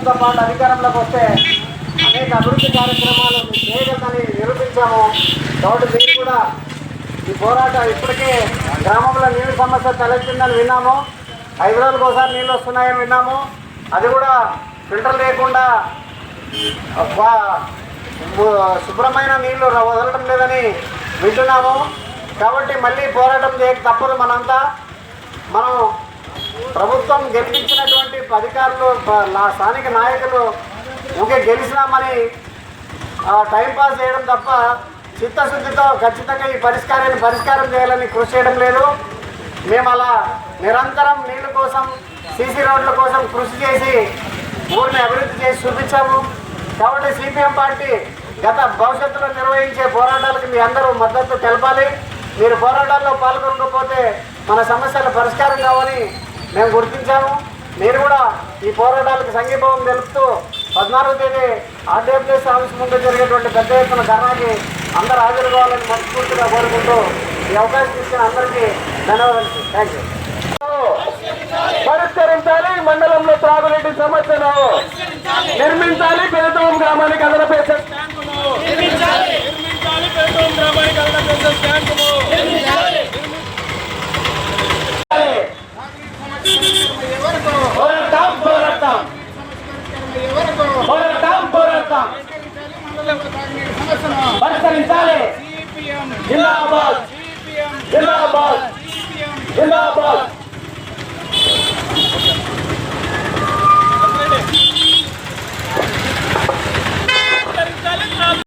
ప్రభుత్వంతో పాటు అధికారంలోకి వస్తే అనేక అభివృద్ధి కార్యక్రమాలు చేయగలని నిరూపించాము. కాబట్టి మీరు కూడా ఈ పోరాటం ఇప్పటికే గ్రామంలో నీళ్ళ సమస్య తలెత్తిందని విన్నాము. 5 రోజులకు ఒకసారి నీళ్ళు వస్తున్నాయని విన్నాము. అది కూడా ఫిల్టర్ లేకుండా శుభ్రమైన నీళ్లు వదలడం లేదని వింటున్నాము. కాబట్టి మళ్ళీ పోరాటం చేయక తప్పదు. మనం ప్రభుత్వం గెలిపించినటువంటి అధికారులు స్థానిక నాయకులు ఊకే గెలిచినామని టైంపాస్ చేయడం తప్ప చిత్తశుద్ధితో ఖచ్చితంగా ఈ పరిష్కారం చేయాలని కృషి చేయడం లేదు. మేము అలా నిరంతరం నీళ్ళ కోసం, సీసీ రోడ్ల కోసం కృషి చేసి ఊరిని అభివృద్ధి చేసి చూపించాము. కాబట్టి సిపిఎం పార్టీ భవిష్యత్తులో నిర్వహించే పోరాటాలకు మీ అందరూ మద్దతు తెలపాలి. మీరు పోరాటాల్లో పాల్గొనకపోతే మన సమస్యల పరిష్కారం కావని మేము గుర్తించాము. మీరు కూడా ఈ పోరాటాలకు సంఘీభావం తెలుపుతూ 14వ తేదీ ఆర్డబ్ల్యూఎస్ ఆఫీస్ ముందు జరిగేటువంటి పెద్ద ఎత్తున ధర్నాకి అందరూ హాజరు కావాలని మనస్ఫూర్తిగా కోరుకుంటూ ఈ అవకాశం ఇచ్చిన అందరికీ ధన్యవాదాలు. Thank you. పరిష్కరించాలి మండలంలో త్రాగునీటి సమస్యను, నిర్మించాలి పెదతోం గ్రామానికి అదనపు పరిష్కరించాలి. జిందాబాద్ జిందాబాద్ జిందాబాద్.